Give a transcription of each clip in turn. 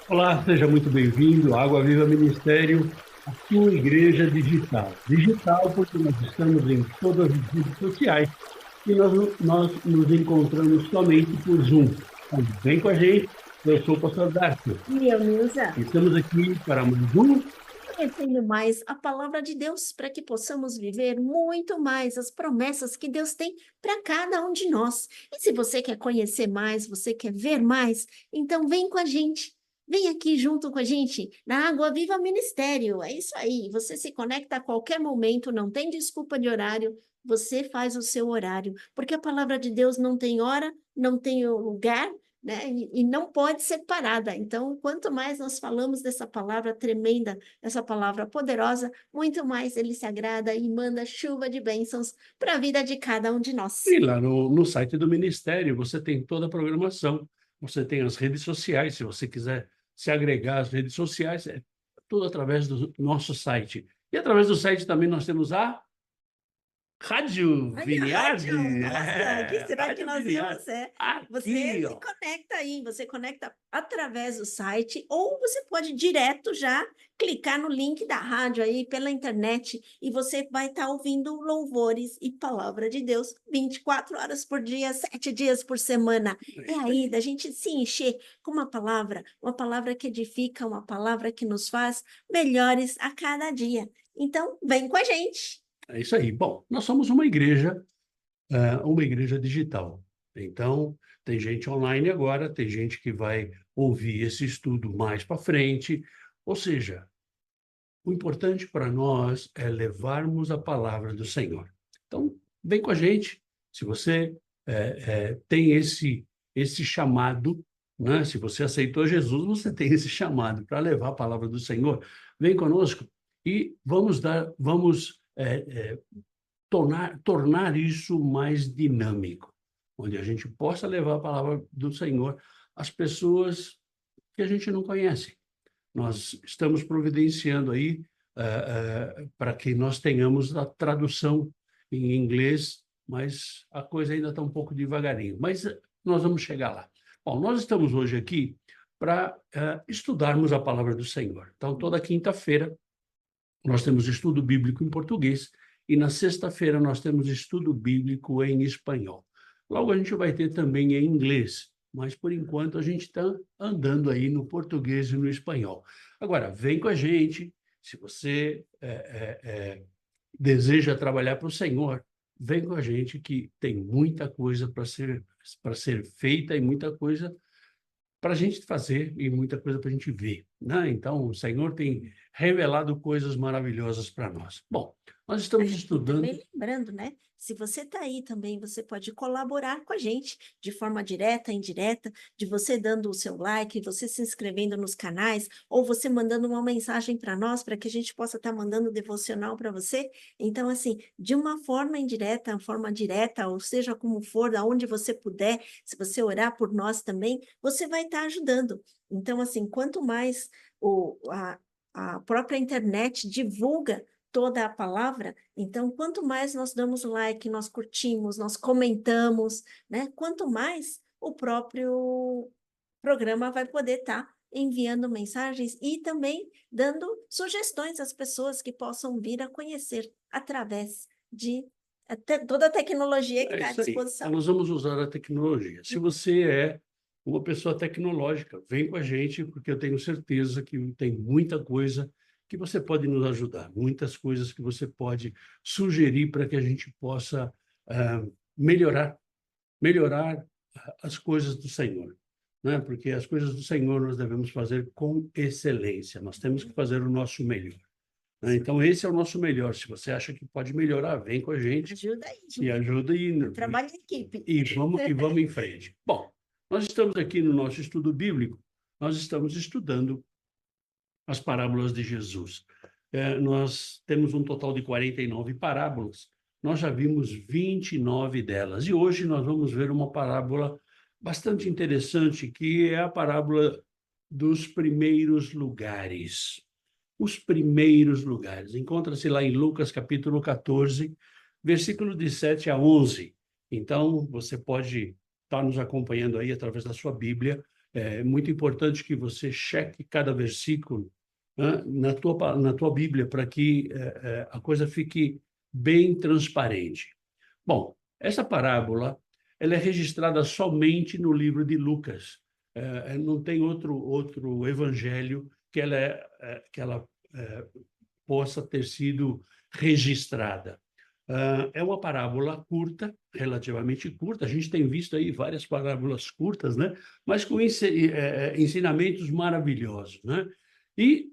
Olá, seja muito bem-vindo à Água Viva Ministério, a sua igreja digital. Digital porque nós estamos em todas as redes sociais e nós nos encontramos somente por Zoom. Então, vem com a gente, eu sou o pastor Dácio. E eu, Nilza, Estamos aqui para mais um. conhecendo mais a palavra de Deus para que possamos viver muito mais as promessas que Deus tem para cada um de nós. E se você quer conhecer mais, você quer ver mais, então vem com a gente. Vem aqui junto com a gente na Água Viva Ministério. É isso aí. Você se conecta a qualquer momento, não tem desculpa de horário. Você faz o seu horário, porque a palavra de Deus não tem hora, não tem lugar, né? E não pode ser parada. Então, quanto mais nós falamos dessa palavra tremenda, essa palavra poderosa, muito mais ele se agrada e manda chuva de bênçãos para a vida de cada um de nós. E lá no site do Ministério você tem toda a programação, você tem as redes sociais, se você quiser se agregar às redes sociais, é tudo através do nosso site. E através do site também nós temos a Rádio Olha, rádio, Viniarde, nossa, o que será que Rádio nós Viniarde, íamos? É, você aqui, se ó. conecta aí, você conecta através do site, ou você pode direto já clicar no link da rádio aí pela internet e você vai estar ouvindo louvores e palavra de Deus 24 horas por dia, 7 dias por semana. É É isso aí aí. da gente se encher com uma palavra que edifica, uma palavra que nos faz melhores a cada dia. Então, vem com a gente. É isso aí. Bom, nós somos uma igreja digital. Então, tem gente online agora, tem gente que vai ouvir esse estudo mais para frente. Ou seja, o importante para nós é levarmos a palavra do Senhor. Então, vem com a gente. Se você tem esse chamado, né? Se você aceitou Jesus, você tem esse chamado para levar a palavra do Senhor. Vem conosco e vamos tornar isso mais dinâmico, onde a gente possa levar a palavra do Senhor às pessoas que a gente não conhece. Nós estamos providenciando aí para que nós tenhamos a tradução em inglês, mas a coisa ainda está um pouco devagarinho. Mas nós vamos chegar lá. Bom, nós estamos hoje aqui para estudarmos a palavra do Senhor. Então, toda quinta-feira nós temos estudo bíblico em português e na sexta-feira nós temos estudo bíblico em espanhol. Logo a gente vai ter também em inglês, mas por enquanto a gente está andando aí no português e no espanhol. Agora, vem com a gente, se você deseja trabalhar para o Senhor, vem com a gente que tem muita coisa para ser feita e muita coisa para a gente fazer e muita coisa para a gente ver, né? Então, o Senhor tem revelado coisas maravilhosas para nós. Bom, nós estamos E estudando. também lembrando, né? Se você está aí também, você pode colaborar com a gente de forma direta, indireta, de você dando o seu like, você se inscrevendo nos canais, ou você mandando uma mensagem para nós, para que a gente possa estar mandando devocional para você. Então, assim, de uma forma indireta, uma forma direta, ou seja, como for, aonde você puder, se você orar por nós também, você vai estar ajudando. Então, assim, quanto mais a própria internet divulga toda a palavra, então, quanto mais nós damos like, nós curtimos, nós comentamos, né? Quanto mais o próprio programa vai poder estar enviando mensagens e também dando sugestões às pessoas que possam vir a conhecer através de toda a tecnologia que É está à isso aí. Então, disposição. nós vamos usar a tecnologia. Se você é uma pessoa tecnológica, vem com a gente, porque eu tenho certeza que tem muita coisa que você pode nos ajudar, muitas coisas que você pode sugerir para que a gente possa melhorar, melhorar as coisas do Senhor, né? Porque as coisas do Senhor nós devemos fazer com excelência, nós temos que fazer o nosso melhor, né? Então, esse é o nosso melhor. Se você acha que pode melhorar, vem com a gente Ajuda aí. e ajuda Trabalho em equipe. e vamos em frente. Bom, nós estamos aqui no nosso estudo bíblico, nós estamos estudando as parábolas de Jesus. Nós temos um total de 49 parábolas, nós já vimos 29 delas, e hoje nós vamos ver uma parábola bastante interessante, que é a parábola dos primeiros lugares. Os primeiros lugares. Encontra-se lá em Lucas capítulo 14, versículo de 7 a 11. Então, você pode estar nos acompanhando aí através da sua Bíblia É muito importante que você cheque cada versículo, né, na tua Bíblia, para que a coisa fique bem transparente. Bom, essa parábola ela é registrada somente no livro de Lucas. Não tem outro evangelho que ela possa ter sido registrada. É uma parábola curta, relativamente curta. A gente tem visto aí várias parábolas curtas, né? Mas com ensinamentos maravilhosos, né? E,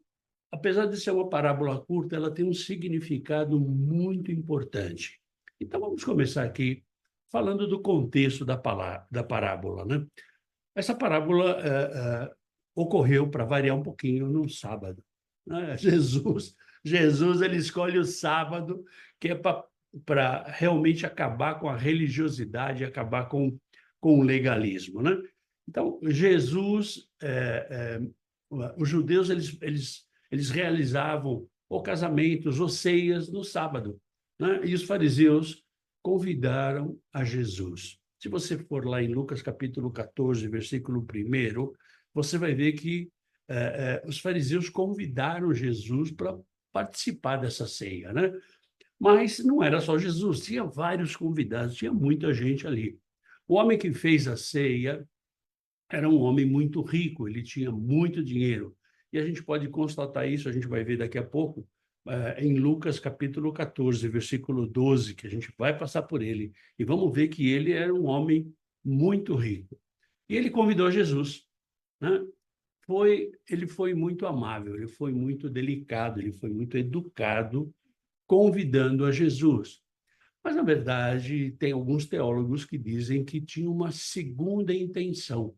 apesar de ser uma parábola curta, ela tem um significado muito importante. Então, vamos começar aqui falando do contexto da parábola, né? Essa parábola ocorreu, para variar um pouquinho, no sábado, né? Jesus ele escolhe o sábado, que é para realmente acabar com a religiosidade, acabar com o legalismo, né? Então, os judeus eles realizavam ou casamentos ou ceias no sábado, né? E os fariseus convidaram a Jesus. Se você for lá em Lucas capítulo 14, versículo 1, você vai ver que os fariseus convidaram Jesus para participar dessa ceia, né? Mas não era só Jesus, tinha vários convidados, tinha muita gente ali. O homem que fez a ceia era um homem muito rico, ele tinha muito dinheiro. E a gente pode constatar isso, a gente vai ver daqui a pouco, em Lucas capítulo 14, versículo 12, que a gente vai passar por ele, e vamos ver que ele era um homem muito rico. E ele convidou Jesus, né? Ele foi muito amável, ele foi muito delicado, ele foi muito educado, convidando a Jesus. Mas, na verdade, tem alguns teólogos que dizem que tinha uma segunda intenção.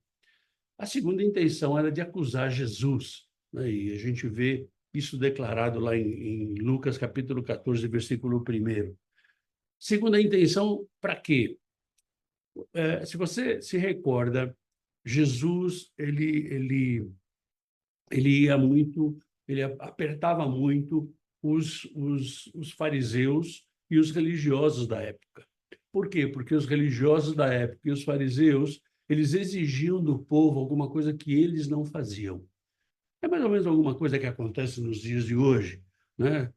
A segunda intenção era de acusar Jesus, né? E a gente vê isso declarado lá em Lucas capítulo 14, versículo 1. Segunda intenção, para quê? Se você se recorda, Jesus ele ia muito, ele apertava muito os fariseus e os religiosos da época. Por quê? Porque os religiosos da época e os fariseus, eles exigiam do povo alguma coisa que eles não faziam. É mais ou menos alguma coisa que acontece nos dias de hoje, né?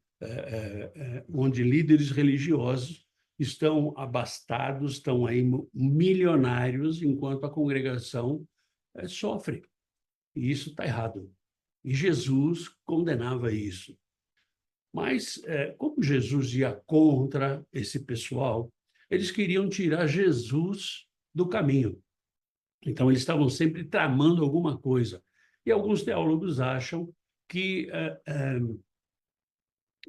Onde líderes religiosos estão abastados, estão aí milionários, enquanto a congregação sofre. E isso está errado. E Jesus condenava isso. Mas, como Jesus ia contra esse pessoal, eles queriam tirar Jesus do caminho. Então, eles estavam sempre tramando alguma coisa. E alguns teólogos acham que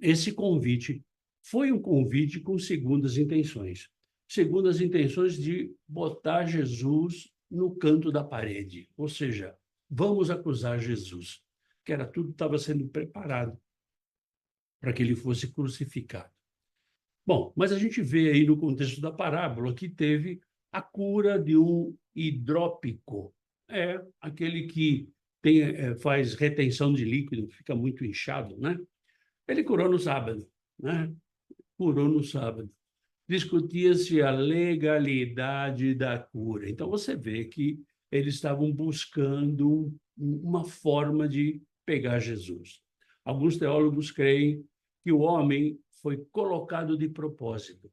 esse convite foi um convite com segundas intenções. Segundas intenções de botar Jesus no canto da parede. Ou seja, vamos acusar Jesus, que era tudo estava sendo preparado para que ele fosse crucificado. Bom, mas a gente vê aí no contexto da parábola que teve a cura de um hidrópico. É aquele que faz retenção de líquido, fica muito inchado, né? Ele curou no sábado, né? Curou no sábado. Discutia-se a legalidade da cura. Então, você vê que eles estavam buscando uma forma de pegar Jesus. Alguns teólogos creem que o homem foi colocado de propósito.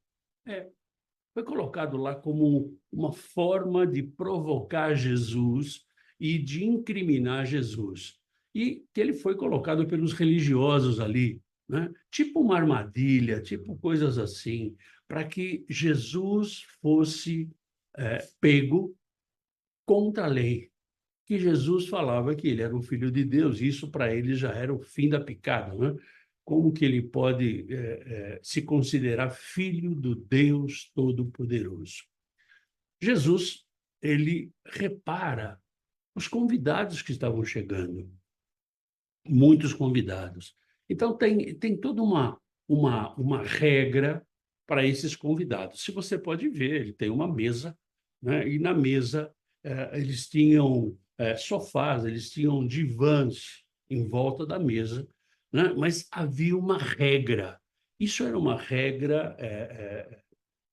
Foi colocado lá como uma forma de provocar Jesus e de incriminar Jesus. E que ele foi colocado pelos religiosos ali, né? Tipo uma armadilha, tipo coisas assim, para que Jesus fosse pego contra a lei. Que Jesus falava que ele era o Filho de Deus, e isso para ele já era o fim da picada, né? Como que ele pode se considerar filho do Deus Todo-Poderoso? Jesus, ele repara os convidados que estavam chegando, muitos convidados. Então, tem toda uma regra para esses convidados. Se você pode ver, ele tem uma mesa, né? E na mesa eles tinham sofás, eles tinham divãs em volta da mesa, né? Mas havia uma regra. Isso era uma regra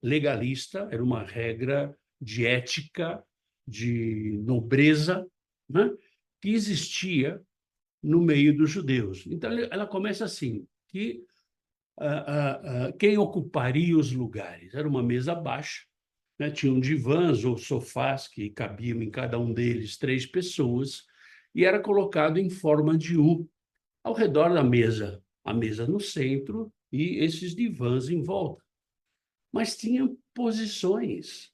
legalista, era uma regra de ética, de nobreza, né, que existia no meio dos judeus. Então, ela começa assim, que quem ocuparia os lugares? Era uma mesa baixa, né? Tinham divãs ou sofás que cabiam em cada um deles 3 pessoas, e era colocado em forma de U ao redor da mesa, a mesa no centro e esses divãs em volta. Mas tinham posições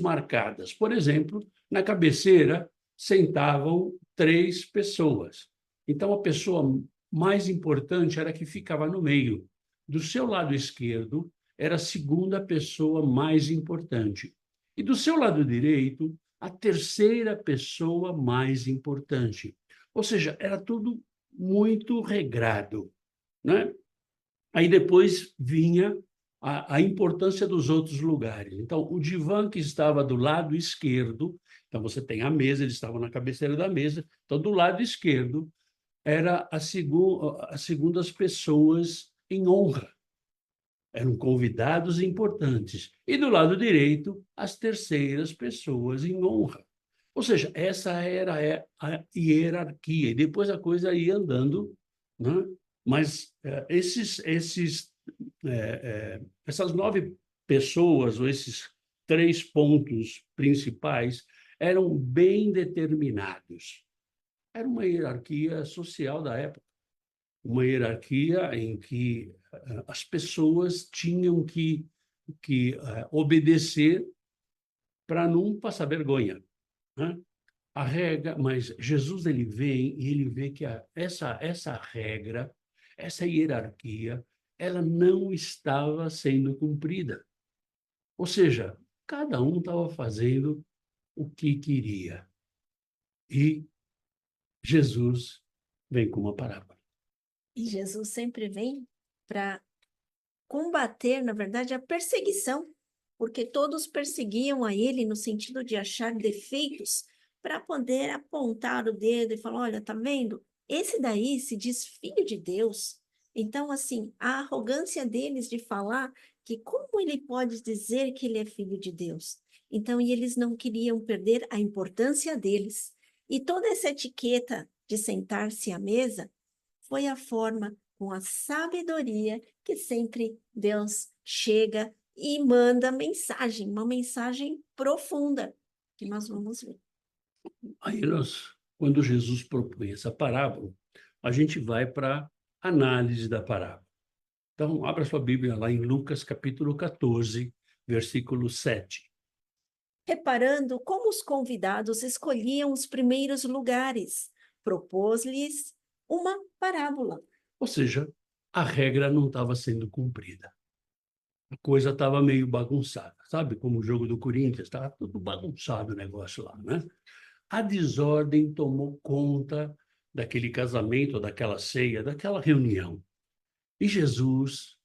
marcadas. Por exemplo, na cabeceira sentavam 3 pessoas. Então, a pessoa mais importante era a que ficava no meio. Do seu lado esquerdo, era a segunda pessoa mais importante. E do seu lado direito, a terceira pessoa mais importante. Ou seja, era tudo muito regrado, né? Aí depois vinha a importância dos outros lugares. Então, o divã que estava do lado esquerdo, então você tem a mesa, eles estavam na cabeceira da mesa, então do lado esquerdo era as segundas pessoas em honra, eram convidados importantes. E do lado direito, as terceiras pessoas em honra. Ou seja, essa era a hierarquia, e depois a coisa ia andando, né? Mas essas 9 pessoas, ou esses 3 pontos principais, eram bem determinados. Era uma hierarquia social da época, uma hierarquia em que as pessoas tinham que obedecer para não passar vergonha, né? A regra, mas Jesus ele vem e ele vê que essa regra, essa hierarquia, ela não estava sendo cumprida. Ou seja, cada um estava fazendo o que queria. E Jesus vem com uma parábola. E Jesus sempre vem para combater, na verdade, a perseguição, porque todos perseguiam a ele no sentido de achar defeitos para poder apontar o dedo e falar: olha, tá vendo? Esse daí se diz filho de Deus. Então, assim, a arrogância deles de falar que como ele pode dizer que ele é filho de Deus? Então, e eles não queriam perder a importância deles. E toda essa etiqueta de sentar-se à mesa foi a forma, com a sabedoria, que sempre Deus chega e manda mensagem, uma mensagem profunda, que nós vamos ver. Aí quando Jesus propõe essa parábola, a gente vai para a análise da parábola. Então, abra sua Bíblia lá em Lucas capítulo 14, versículo 7. Reparando como os convidados escolhiam os primeiros lugares, propôs-lhes uma parábola. Ou seja, a regra não estava sendo cumprida. A coisa estava meio bagunçada, sabe? Como o jogo do Corinthians, estava tudo bagunçado o negócio lá, né? A desordem tomou conta daquele casamento, daquela ceia, daquela reunião. E Jesus,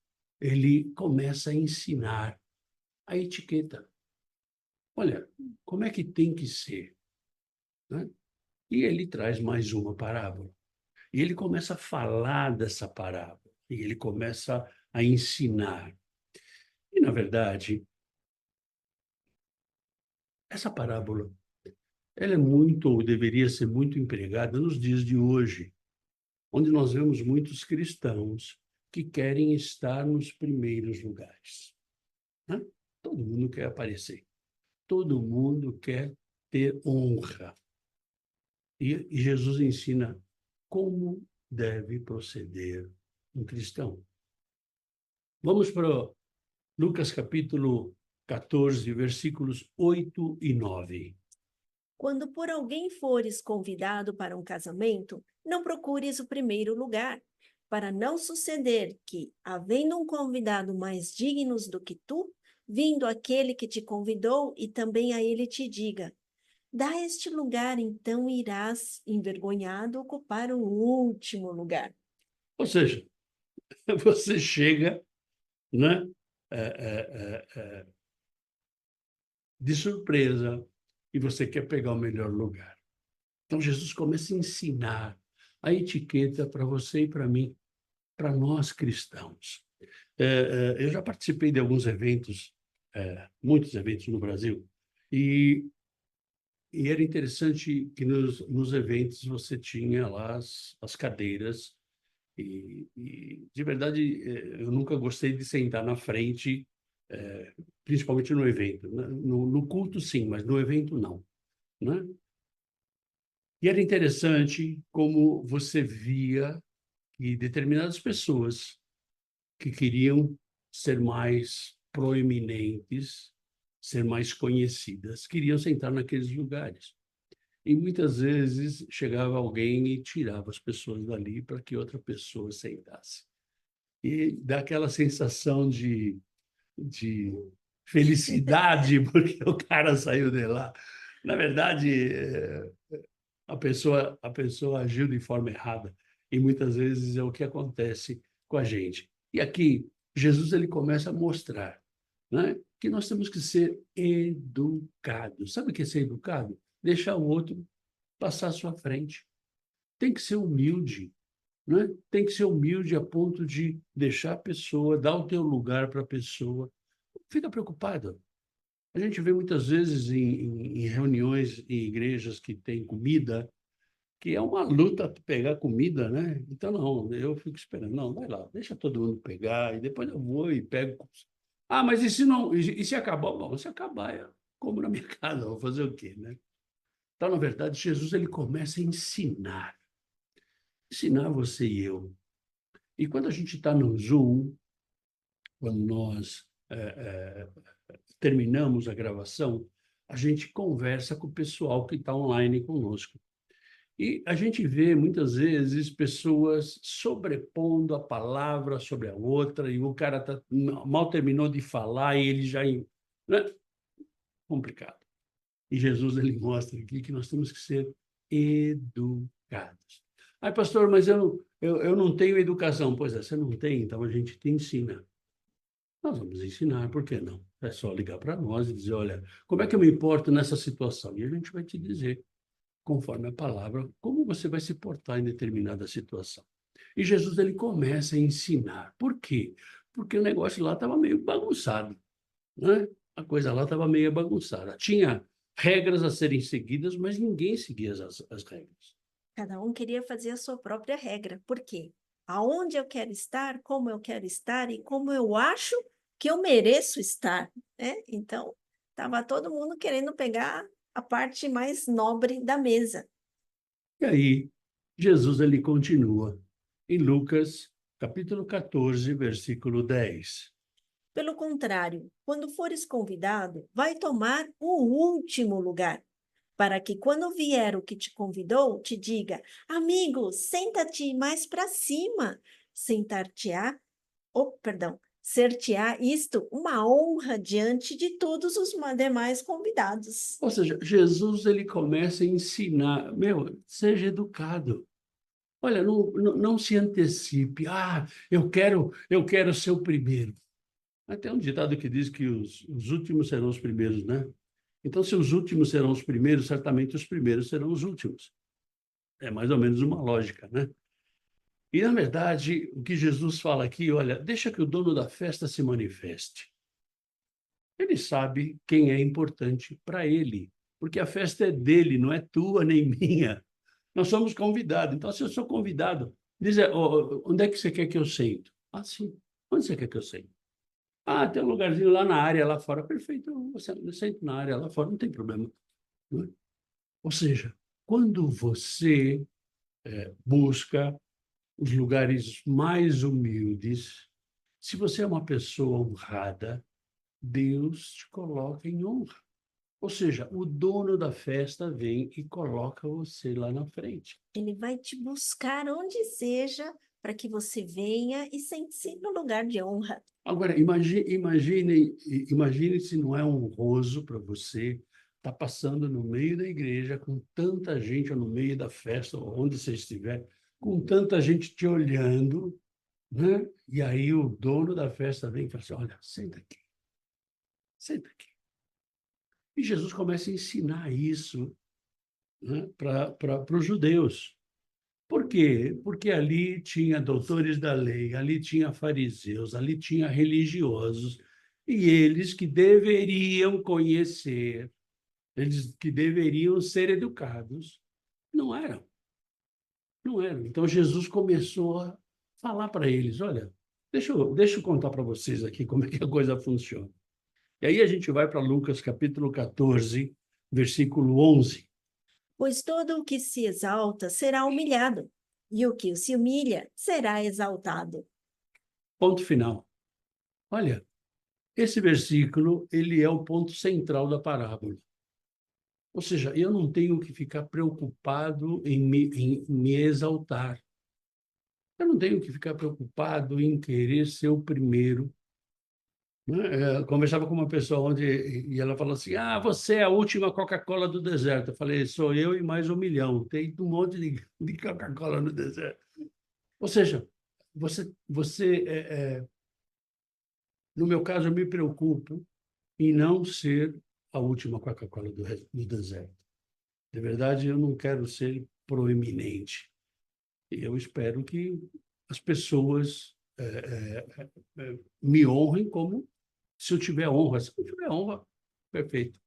ele começa a ensinar a etiqueta. Olha, como é que tem que ser, né? E ele traz mais uma parábola. E ele começa a falar dessa parábola. E ele começa a ensinar. E, na verdade, essa parábola, ela é muito, ou deveria ser muito empregada nos dias de hoje, onde nós vemos muitos cristãos que querem estar nos primeiros lugares, né? Todo mundo quer aparecer. Todo mundo quer ter honra. E Jesus ensina como deve proceder um cristão. Vamos para Lucas capítulo 14, versículos 8 e 9. Quando por alguém fores convidado para um casamento, não procures o primeiro lugar, para não suceder que, havendo um convidado mais dignos do que tu, vindo aquele que te convidou e também a ele te diga: dá este lugar, então irás, envergonhado, ocupar o último lugar. Ou seja, você chega, né, é, é, é, é, de surpresa e você quer pegar o melhor lugar. Então, Jesus começa a ensinar a etiqueta para você e para mim, para nós cristãos. Eu já participei de alguns eventos, muitos eventos no Brasil, e e era interessante que nos eventos você tinha lá as cadeiras, de verdade, eu nunca gostei de sentar na frente, principalmente no evento, né? No culto, sim, mas no evento, não, né? E era interessante como você via que determinadas pessoas que queriam ser mais proeminentes, ser mais conhecidas, queriam sentar naqueles lugares. E muitas vezes chegava alguém e tirava as pessoas dali para que outra pessoa sentasse. E dá aquela sensação de felicidade, porque o cara saiu de lá. Na verdade, a pessoa agiu de forma errada. E muitas vezes é o que acontece com a gente. E aqui, Jesus ele começa a mostrar, né, que nós temos que ser educados. Sabe o que é ser educado? Deixar o outro passar à sua frente. Tem que ser humilde, né? Tem que ser humilde a ponto de deixar a pessoa, dar o teu lugar para a pessoa. Fica preocupado. A gente vê muitas vezes em reuniões em igrejas que tem comida, que é uma luta pegar comida, né? Então, não, eu fico esperando. Não, vai lá, deixa todo mundo pegar, e depois eu vou e pego. Ah, mas e se não, e se acabar? Bom, se acabar, eu como na minha casa, vou fazer o quê, né? Então, na verdade, Jesus ele começa a ensinar você e eu. E quando a gente está no Zoom, quando nós terminamos a gravação, a gente conversa com o pessoal que está online conosco. E a gente vê, muitas vezes, pessoas sobrepondo a palavra sobre a outra, e o cara mal terminou de falar e ele já... Né? Complicado. E Jesus ele mostra aqui que nós temos que ser educados. Ai, pastor, mas eu não tenho educação. Pois é, você não tem, então a gente te ensina. Nós vamos ensinar, por que não? É só ligar para nós e dizer, olha, como é que eu me importo nessa situação? E a gente vai te dizer, conforme a palavra, como você vai se portar em determinada situação. E Jesus ele começa a ensinar. Por quê? Porque o negócio lá estava meio bagunçado, né? A coisa lá estava meio bagunçada. Tinha regras a serem seguidas, mas ninguém seguia as regras. Cada um queria fazer a sua própria regra. Por quê? Aonde eu quero estar, como eu quero estar e como eu acho que eu mereço estar, né? Então, estava todo mundo querendo pegar a parte mais nobre da mesa. E aí, Jesus ele continua em Lucas, capítulo 14, versículo 10. Pelo contrário, quando fores convidado, vai tomar o último lugar, para que quando vier o que te convidou, te diga: amigo, senta-te mais para cima. Sentar-te-á, perdão, ser-te-á isto uma honra diante de todos os demais convidados. Ou seja, Jesus ele começa a ensinar, meu, seja educado. Olha, não se antecipe. Ah, eu quero ser o primeiro. Até um ditado que diz que os últimos serão os primeiros, né? Então, se os últimos serão os primeiros, certamente os primeiros serão os últimos. É mais ou menos uma lógica, né? E, na verdade, o que Jesus fala aqui, olha, deixa que o dono da festa se manifeste. Ele sabe quem é importante para ele, porque a festa é dele, não é tua nem minha. Nós somos convidados. Então, se eu sou convidado, diz, onde é que você quer que eu sento? Ah, sim. Onde você quer que eu sente? Ah, tem um lugarzinho lá na área, lá fora. Perfeito, eu sento na área lá fora, não tem problema. Não é? Ou seja, quando você busca os lugares mais humildes, se você é uma pessoa honrada, Deus te coloca em honra. Ou seja, o dono da festa vem e coloca você lá na frente. Ele vai te buscar onde seja para que você venha e sente-se no lugar de honra. Agora, imagine se não é honroso para você estar passando no meio da igreja com tanta gente, ou no meio da festa, ou onde você estiver, com tanta gente te olhando, né? E aí o dono da festa vem e fala assim, olha, senta aqui, senta aqui. E Jesus começa a ensinar isso, né, para os judeus. Por quê? Porque ali tinha doutores da lei, ali tinha fariseus, ali tinha religiosos, e eles que deveriam conhecer Eles que deveriam ser educados, não eram. Não eram. Então, Jesus começou a falar para eles, olha, deixa eu contar para vocês aqui como é que a coisa funciona. E aí a gente vai para Lucas, capítulo 14, versículo 11. Pois todo o que se exalta será humilhado, e o que se humilha será exaltado. Ponto final. Olha, esse versículo, ele é o ponto central da parábola. Ou seja, eu não tenho que ficar preocupado em me exaltar. Eu não tenho que ficar preocupado em querer ser o primeiro, né? Eu conversava com uma pessoa ontem e ela falou assim: Ah, você é a última Coca-Cola do deserto. Eu falei: Sou eu e mais 1 milhão. Tem um monte de Coca-Cola no deserto. Ou seja, no meu caso, eu me preocupo em não ser a última Coca-Cola do deserto. De verdade, eu não quero ser proeminente. E eu espero que as pessoas me honrem como se eu tiver honra. Se eu tiver honra, perfeito.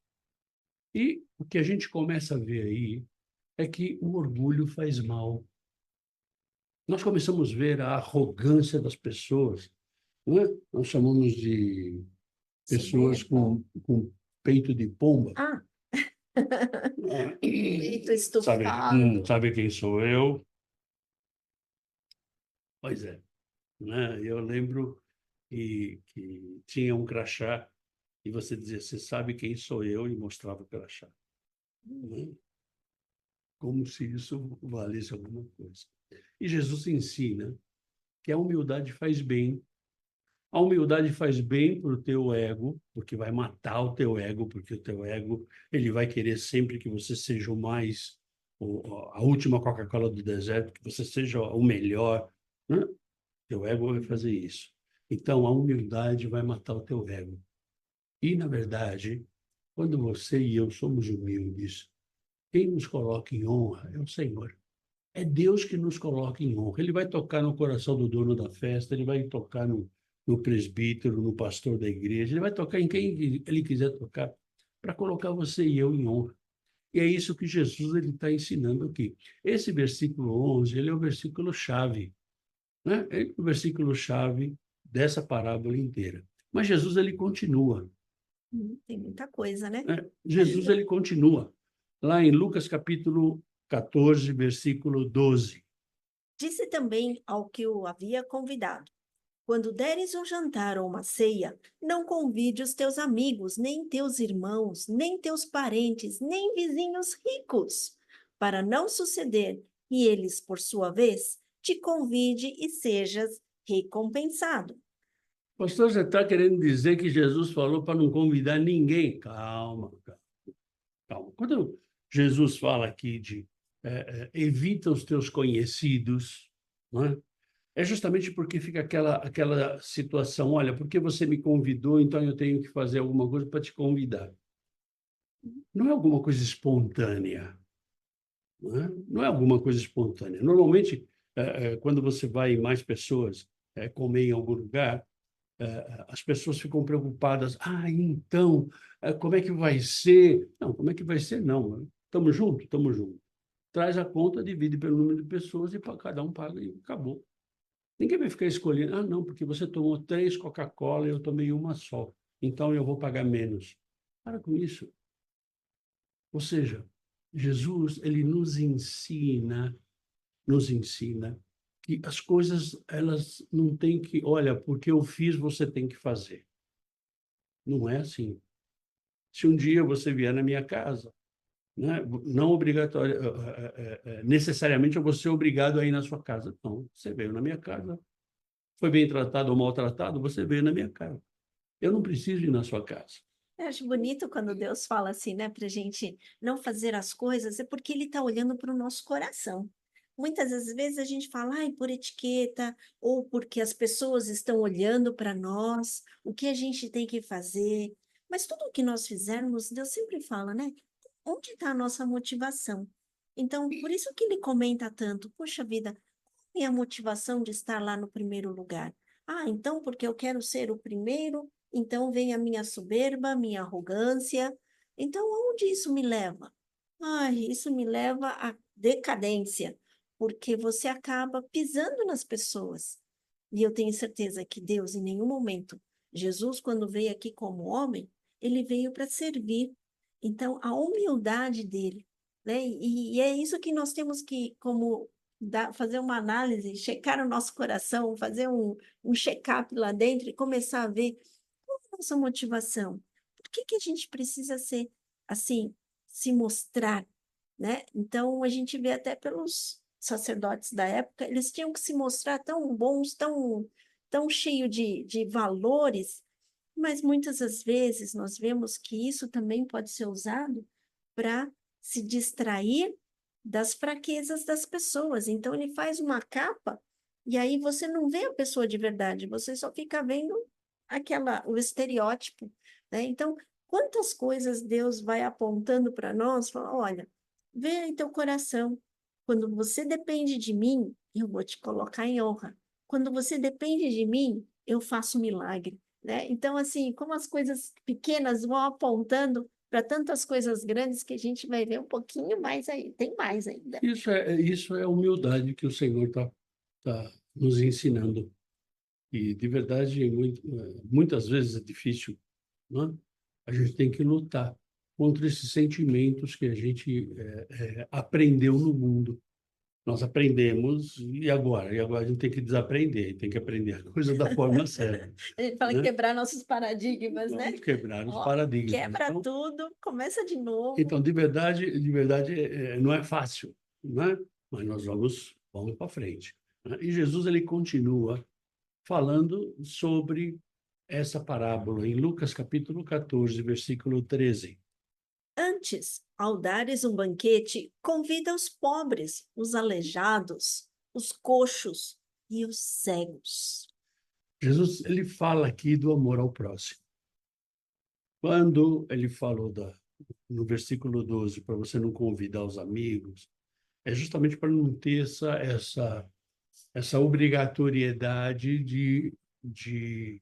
E o que a gente começa a ver aí é que o orgulho faz mal. Nós começamos a ver a arrogância das pessoas, não é? Nós chamamos de pessoas Soberba. com peito de pomba. Ah, É. peito Sabe, estufado. sabe quem sou eu? Pois é, né? Eu lembro que tinha um crachá e você dizia, você sabe quem sou eu? E mostrava o crachá, né? Como se isso valesse alguma coisa. E Jesus ensina que a humildade faz bem. A humildade faz bem para o teu ego, porque vai matar o teu ego, porque o teu ego ele vai querer sempre que você seja o mais, a última Coca-Cola do deserto, que você seja o melhor, né? Teu ego vai fazer isso. Então, a humildade vai matar o teu ego. E, na verdade, quando você e eu somos humildes, quem nos coloca em honra é o Senhor. É Deus que nos coloca em honra. Ele vai tocar no coração do dono da festa, ele vai tocar no presbítero, no pastor da igreja, ele vai tocar em quem ele quiser tocar, para colocar você e eu em honra. E é isso que Jesus ele está ensinando aqui. Esse versículo 11, ele é o versículo chave, né? É o versículo chave dessa parábola inteira. Mas Jesus ele continua, Tem muita coisa, né? né? Jesus ele continua. Lá em Lucas capítulo 14, versículo 12. Disse também ao que o havia convidado: Quando deres um jantar ou uma ceia, não convide os teus amigos, nem teus irmãos, nem teus parentes, nem vizinhos ricos, para não suceder que eles, por sua vez, te convide e sejas recompensado. Pastor, você está querendo dizer que Jesus falou para não convidar ninguém? Calma, calma, calma. Quando Jesus fala aqui de evita os teus conhecidos, não é? É justamente porque fica aquela situação, olha, porque você me convidou, então eu tenho que fazer alguma coisa para te convidar. Não é alguma coisa espontânea, não é? Não é alguma coisa espontânea. Normalmente, quando você vai em mais pessoas comer em algum lugar, as pessoas ficam preocupadas. Ah, então, como é que vai ser? Não, como é que vai ser? Não. Estamos juntos? Estamos juntos. Traz a conta, divide pelo número de pessoas e cada um paga e acabou. Ninguém vai ficar escolhendo. Ah, não, porque você tomou 3 Coca-Cola e eu tomei uma só. Então eu vou pagar menos. Para com isso. Ou seja, Jesus, ele nos ensina que as coisas, elas não têm que, olha, porque eu fiz, você tem que fazer. Não é assim. Se um dia você vier na minha casa, né, não obrigatório, necessariamente eu vou ser obrigado a ir na sua casa. Não, você veio na minha casa, foi bem tratado ou maltratado, você veio na minha casa. Eu não preciso ir na sua casa. Eu acho bonito quando Deus fala assim, né, para a gente não fazer as coisas, é porque Ele está olhando para o nosso coração. Muitas das vezes a gente fala, ai, por etiqueta, ou porque as pessoas estão olhando para nós, o que a gente tem que fazer. Mas tudo o que nós fizermos, Deus sempre fala, né? Onde está a nossa motivação? Então, por isso que Ele comenta tanto, poxa vida, qual é a motivação de estar lá no primeiro lugar? Ah, então porque eu quero ser o primeiro, então vem a minha soberba, minha arrogância, Então, aonde isso me leva? Ai, isso me leva à decadência, porque você acaba pisando nas pessoas. E eu tenho certeza que Deus, em nenhum momento, Jesus, quando veio aqui como homem, ele veio para servir. Então, a humildade dele, né? E é isso que nós temos que, como, fazer uma análise, checar o nosso coração, fazer um check-up lá dentro e começar a ver qual é a nossa motivação. Por que que a gente precisa ser assim, se mostrar, né? Então, a gente vê até pelos sacerdotes da época, eles tinham que se mostrar tão bons, tão cheio de valores, mas muitas das vezes nós vemos que isso também pode ser usado para se distrair das fraquezas das pessoas. Então, ele faz uma capa e aí você não vê a pessoa de verdade, você só fica vendo o estereótipo, né? Então, quantas coisas Deus vai apontando para nós, fala, olha, vê aí teu coração. Quando você depende de mim, eu vou te colocar em honra. Quando você depende de mim, eu faço milagre, né? Então, assim, como as coisas pequenas vão apontando para tantas coisas grandes que a gente vai ver um pouquinho mais aí, tem mais ainda. Isso é a humildade que o Senhor tá nos ensinando. E, de verdade, muitas vezes é difícil, não é? A gente tem que lutar contra esses sentimentos que a gente aprendeu no mundo. Nós aprendemos, e agora? E agora a gente tem que desaprender, tem que aprender a coisa da forma certa, A gente fala né? quebrar nossos paradigmas, né? Vamos quebrar os Ó, paradigmas. quebra tudo, começa de novo. Então, de verdade, não é fácil, não é? Mas nós vamos para frente, né? E Jesus, ele continua falando sobre essa parábola em Lucas capítulo 14, versículo 13. Antes, ao dares um banquete, convida os pobres, os aleijados, os coxos e os cegos. Jesus, ele fala aqui do amor ao próximo. Quando ele falou no versículo 12, para você não convidar os amigos, é justamente para não ter essa obrigatoriedade de, de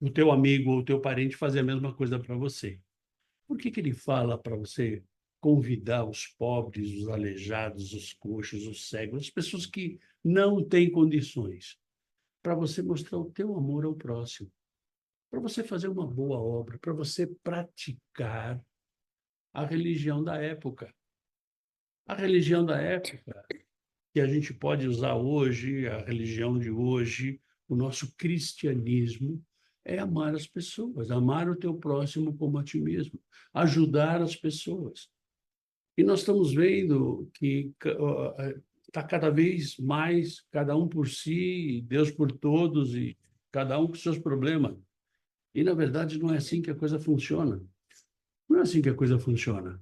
o teu amigo ou o teu parente fazer a mesma coisa para você. Por que que ele fala para você convidar os pobres, os aleijados, os coxos, os cegos, as pessoas que não têm condições, para você mostrar o teu amor ao próximo, para você fazer uma boa obra, para você praticar a religião da época. A religião da época que a gente pode usar hoje, a religião de hoje, o nosso cristianismo, é amar as pessoas, amar o teu próximo como a ti mesmo, ajudar as pessoas. E nós estamos vendo que está cada vez mais cada um por si, Deus por todos e cada um com seus problemas. E, na verdade, não é assim que a coisa funciona. Não é assim que a coisa funciona,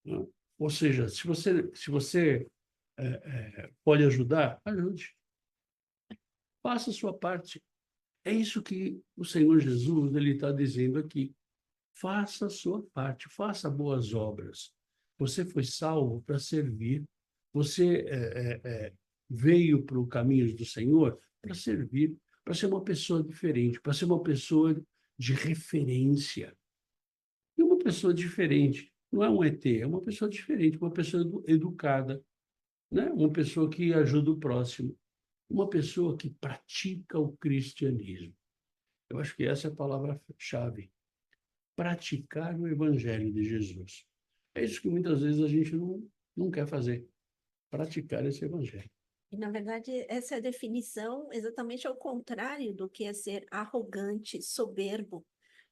né? Ou seja, se você pode ajudar, ajude. Faça a sua parte. É isso que o Senhor Jesus ele está dizendo aqui. Faça a sua parte, faça boas obras. Você foi salvo para servir. Você veio para o caminho do Senhor para servir, para ser uma pessoa diferente, para ser uma pessoa de referência. E uma pessoa diferente não é um ET, é uma pessoa diferente, uma pessoa educada, né? Uma pessoa que ajuda o próximo, uma pessoa que pratica o cristianismo. Eu acho que essa é a palavra-chave. Praticar o evangelho de Jesus. É isso que muitas vezes a gente não quer fazer. Praticar esse evangelho. E, na verdade, essa é a definição exatamente ao contrário do que é ser arrogante, soberbo,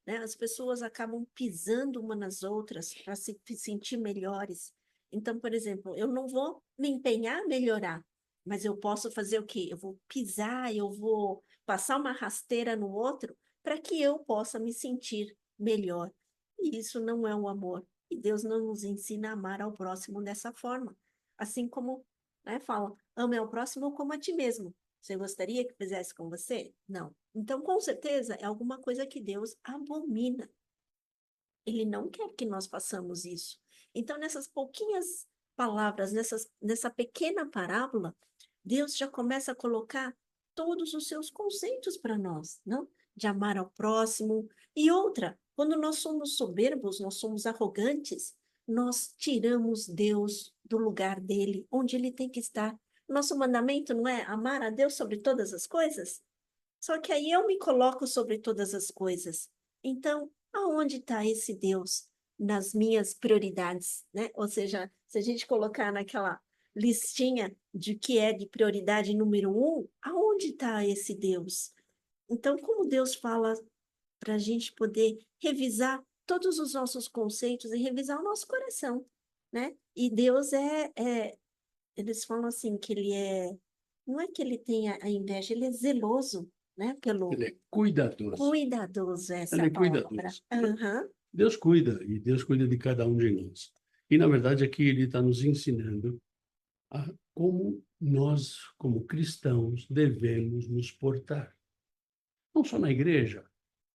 né? As pessoas acabam pisando umas nas outras para se sentir melhores. Então, por exemplo, eu não vou me empenhar a melhorar, mas eu posso fazer o quê? Eu vou pisar, eu vou passar uma rasteira no outro para que eu possa me sentir melhor. E isso não é o amor. E Deus não nos ensina a amar ao próximo dessa forma. Assim como, né, fala, ame ao próximo como a ti mesmo. Você gostaria que fizesse com você? Não. Então, com certeza, é alguma coisa que Deus abomina. Ele não quer que nós façamos isso. Então, nessas pouquinhas palavras, nessa pequena parábola, Deus já começa a colocar todos os seus conceitos para nós, não? De amar ao próximo. E outra, Quando nós somos soberbos, nós somos arrogantes, nós tiramos Deus do lugar dele, onde ele tem que estar. Nosso mandamento não é amar a Deus sobre todas as coisas? Só que aí eu me coloco sobre todas as coisas. Então, aonde está esse Deus nas minhas prioridades, né? Ou seja, se a gente colocar naquela listinha de que é de prioridade número 1, aonde está esse Deus? Então, como Deus fala para a gente poder revisar todos os nossos conceitos e revisar o nosso coração, né? E Deus eles falam assim que ele não é que ele tenha a inveja, ele é zeloso, né? Pelo Ele é cuidadoso. cuidadoso, essa é Ele a é palavra. cuidadoso. Aham. Deus cuida, e Deus cuida de cada um de nós. E, na verdade, aqui ele está nos ensinando a como nós, como cristãos, devemos nos portar. Não só na igreja,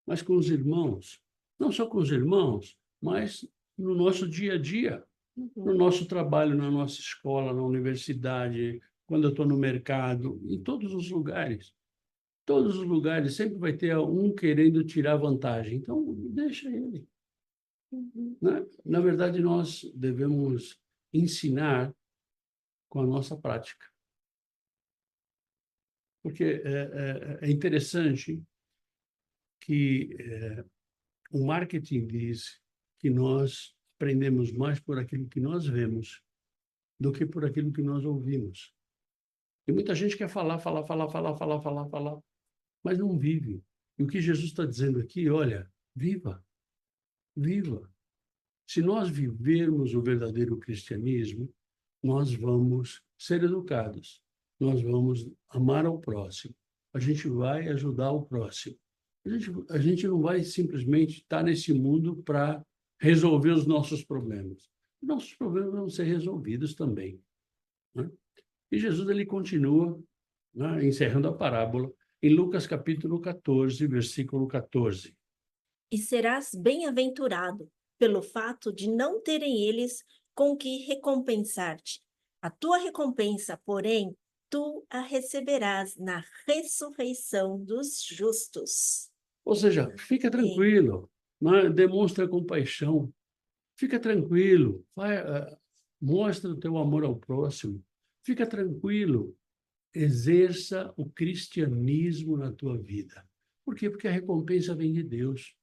mas com os irmãos. Não só com os irmãos, mas no nosso dia a dia, no Uhum. nosso trabalho, na nossa escola, na universidade, quando eu estou no mercado, em todos os lugares. Todos os lugares sempre vai ter um querendo tirar vantagem. Então, deixa ele. Uhum. Né? Na verdade, nós devemos ensinar com a nossa prática. Porque é interessante que o marketing diz que nós aprendemos mais por aquilo que nós vemos do que por aquilo que nós ouvimos. E muita gente quer falar, falar, falar, falar, falar, falar, falar, mas não vive. E o que Jesus está dizendo aqui, olha, viva, viva. Se nós vivermos o verdadeiro cristianismo, nós vamos ser educados, nós vamos amar ao próximo, a gente vai ajudar o próximo. A gente não vai simplesmente estar nesse mundo para resolver os nossos problemas. Nossos problemas vão ser resolvidos também. Né? E Jesus ele continua, né, encerrando a parábola, em Lucas capítulo 14, versículo 14. E serás bem-aventurado pelo fato de não terem eles com que recompensar-te. A tua recompensa, porém, tu a receberás na ressurreição dos justos. Ou seja, fica Amém. tranquilo, né? Demonstra compaixão, fica tranquilo, mostra o teu amor ao próximo, fica tranquilo, exerça o cristianismo na tua vida. Por quê? Porque a recompensa vem de Deus.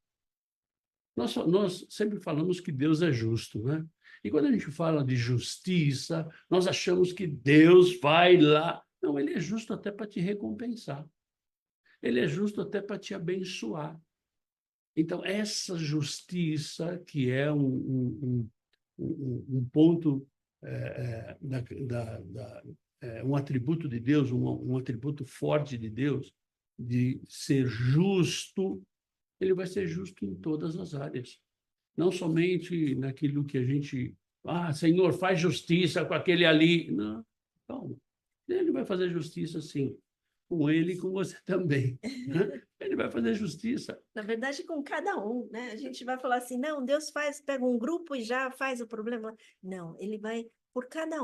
Nós sempre falamos que Deus é justo, né? E quando a gente fala de justiça, nós achamos que Deus vai lá. Não, ele é justo até para te recompensar. Ele é justo até para te abençoar. Então, essa justiça, que é um ponto, um atributo de Deus, um atributo forte de Deus, de ser justo, ele vai ser justo em todas as áreas. Não somente naquilo que a gente. Ah, Senhor, faz justiça com aquele ali. Não, calma. Ele vai fazer justiça, sim, com ele e com você também. Né? Ele vai fazer justiça. Na verdade, com cada um, né? A gente vai falar assim, não, Deus pega um grupo e já faz o problema. Não, ele vai por cada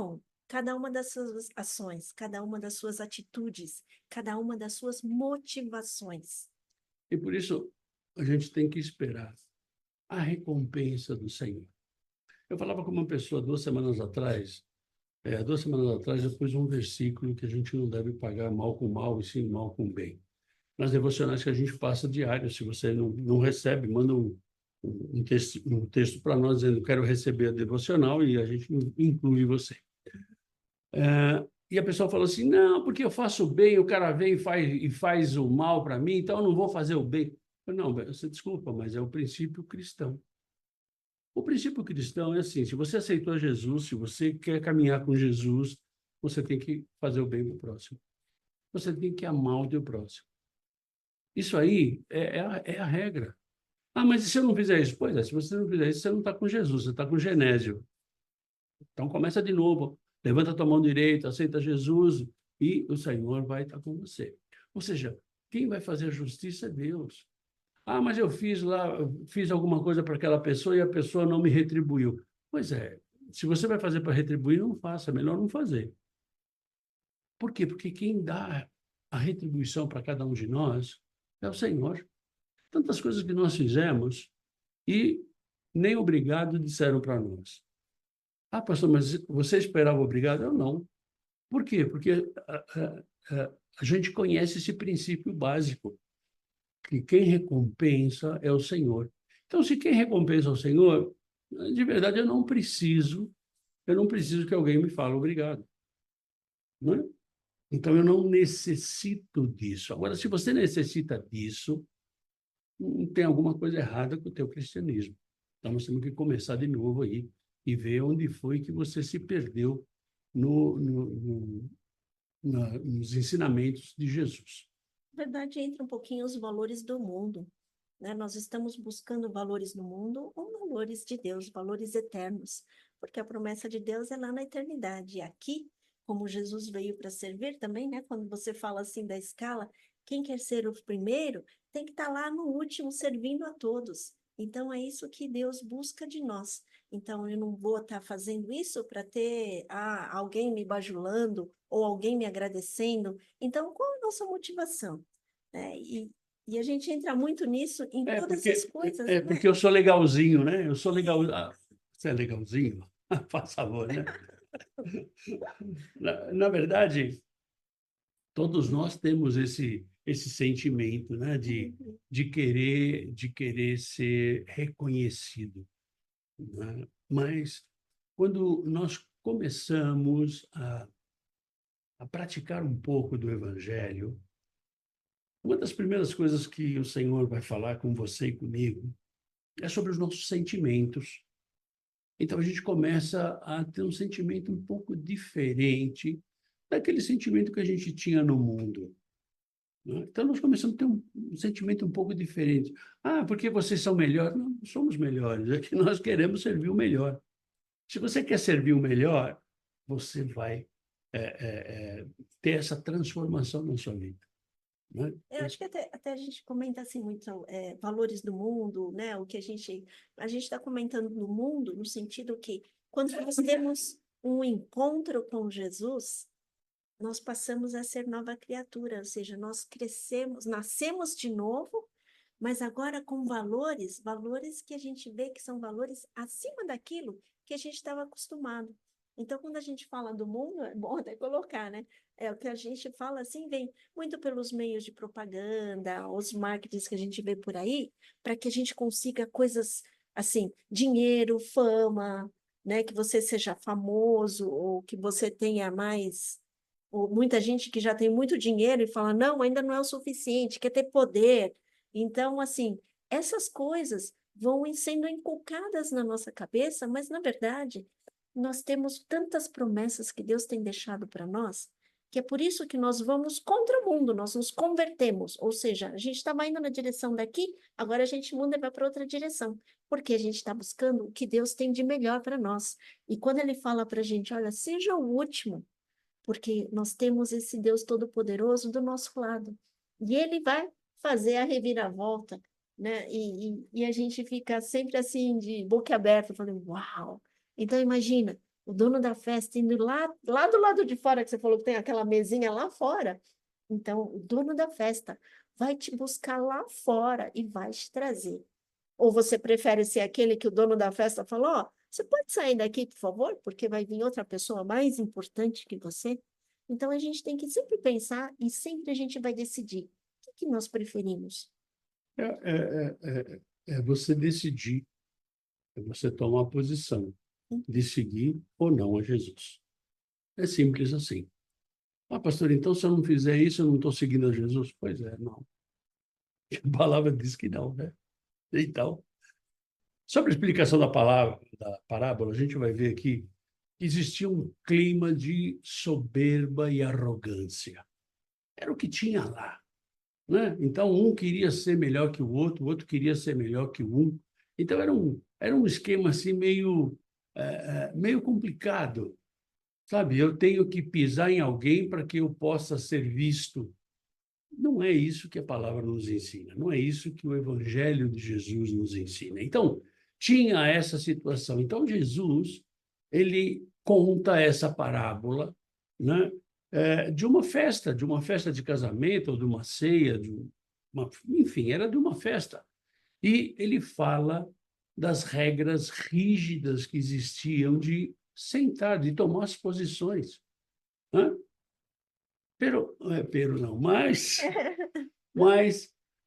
uma das suas ações, cada uma das suas atitudes, cada uma das suas motivações. E por isso a gente tem que esperar a recompensa do Senhor. Eu falava com uma pessoa 2 semanas atrás, 2 semanas atrás eu pus um versículo que a gente não deve pagar mal com mal e sim mal com bem. Nas devocionais que a gente passa diário, se você não recebe, manda um texto para nós dizendo quero receber a devocional e a gente inclui você. E a pessoa falou assim, não, porque eu faço o bem, o cara vem e faz o mal para mim, então eu não vou fazer o bem. Eu, não, você desculpa, mas é o princípio cristão. O princípio cristão é assim, se você aceitou Jesus, se você quer caminhar com Jesus, você tem que fazer o bem para o próximo. Você tem que amar o teu próximo. Isso aí é a regra. Ah, mas e se eu não fizer isso? Pois é, se você não fizer isso, você não está com Jesus, você está com Genésio. Então começa de novo, levanta a tua mão direita, aceita Jesus e o Senhor vai estar com você. Ou seja, quem vai fazer a justiça é Deus. Ah, mas eu fiz alguma coisa para aquela pessoa e a pessoa não me retribuiu. Pois é, se você vai fazer para retribuir, não faça, é melhor não fazer. Por quê? Porque quem dá a retribuição para cada um de nós é o Senhor. Tantas coisas que nós fizemos, e nem obrigado disseram para nós. Ah, pastor, mas você esperava obrigado? Eu não. Por quê? Porque a gente conhece esse princípio básico, que quem recompensa é o Senhor. Então, se quem recompensa é o Senhor, de verdade eu não preciso que alguém me fale obrigado, não é? Então, eu não necessito disso. Agora, se você necessita disso, tem alguma coisa errada com o teu cristianismo. Então, nós temos que começar de novo aí e ver onde foi que você se perdeu no, no, no, nos ensinamentos de Jesus. Na verdade, entra um pouquinho os valores do mundo, né? Nós estamos buscando valores no mundo ou valores de Deus, valores eternos, porque a promessa de Deus é lá na eternidade. E aqui, como Jesus veio para servir também, né? Quando você fala assim da escala, quem quer ser o primeiro tem que estar lá no último, servindo a todos. Então, é isso que Deus busca de nós. Então, eu não vou estar fazendo isso para ter alguém me bajulando ou alguém me agradecendo. Então, qual é a nossa motivação? E a gente entra muito nisso em todas as coisas, né? Porque eu sou legalzinho, né? Eu sou legal. Ah, você é legalzinho? Faz favor, né? Na verdade, todos nós temos esse sentimento, né? Uhum. De querer ser reconhecido, né? Mas quando nós começamos a praticar um pouco do Evangelho, uma das primeiras coisas que o Senhor vai falar com você e comigo é sobre os nossos sentimentos. Então a gente começa a ter um sentimento um pouco diferente daquele sentimento que a gente tinha no mundo, né? Então nós começamos a ter um sentimento um pouco diferente. Ah, porque vocês são melhores? Não, não somos melhores, é que nós queremos servir o melhor. Se você quer servir o melhor, você vai ter essa transformação na sua vida, né? Eu acho que até a gente comenta assim muito valores do mundo, né? O que a gente está comentando do mundo no sentido que quando nós temos um encontro com Jesus, nós passamos a ser nova criatura, ou seja, nós crescemos, nascemos de novo, mas agora com valores que a gente vê que são valores acima daquilo que a gente estava acostumado. Então, quando a gente fala do mundo, é bom até colocar, né? É o que a gente fala assim, vem muito pelos meios de propaganda, os marketings que a gente vê por aí, para que a gente consiga coisas assim, dinheiro, fama, né? Que você seja famoso ou que você tenha mais ou muita gente que já tem muito dinheiro e fala, não, ainda não é o suficiente, quer ter poder. Então, assim, essas coisas vão sendo inculcadas na nossa cabeça, mas, na verdade, nós temos tantas promessas que Deus tem deixado para nós, que é por isso que nós vamos contra o mundo, nós nos convertemos. Ou seja, a gente estava indo na direção daqui, agora a gente muda e vai para outra direção, porque a gente está buscando o que Deus tem de melhor para nós. E quando Ele fala para a gente, olha, seja o último, porque nós temos esse Deus Todo-Poderoso do nosso lado. E ele vai fazer a reviravolta, né? E a gente fica sempre assim, de boca aberta, falando, uau! Então, imagina, o dono da festa indo lá do lado de fora, que você falou que tem aquela mesinha lá fora. Então, o dono da festa vai te buscar lá fora e vai te trazer. Ou você prefere ser aquele que o dono da festa falou, ó, você pode sair daqui, por favor, porque vai vir outra pessoa mais importante que você? Então, a gente tem que sempre pensar e sempre a gente vai decidir o que nós preferimos. É, é, é você decidir, é você tomar a posição de seguir ou não a Jesus. É simples assim. Ah, pastor, então se eu não fizer isso, eu não estou seguindo a Jesus? Pois é, não. A palavra diz que não, né? Então, sobre a explicação da palavra, da parábola, a gente vai ver aqui que existia um clima de soberba e arrogância. Era o que tinha lá, né? Então, um queria ser melhor que o outro queria ser melhor que o um. Então, era um esquema assim meio complicado, sabe? Eu tenho que pisar em alguém para que eu possa ser visto. Não é isso que a palavra nos ensina, não é isso que o Evangelho de Jesus nos ensina. Então, tinha essa situação. Então, Jesus, ele conta essa parábola, né, de uma festa de casamento, ou de uma ceia, enfim, era de uma festa. E ele fala das regras rígidas que existiam de sentar, de tomar as posições. Hã? Pero não, mas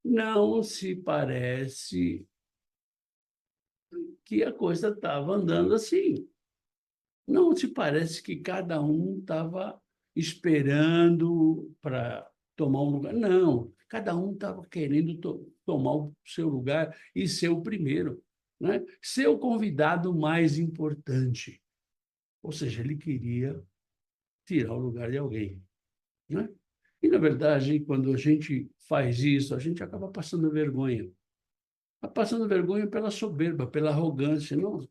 não se parece que a coisa estava andando assim. Não se parece que cada um estava esperando para tomar um lugar. Não, cada um estava querendo tomar o seu lugar e ser o primeiro, né? Ser o convidado mais importante. Ou seja, ele queria tirar o lugar de alguém, né? E, na verdade, quando a gente faz isso, a gente acaba passando vergonha. Está passando vergonha pela soberba, pela arrogância. Não,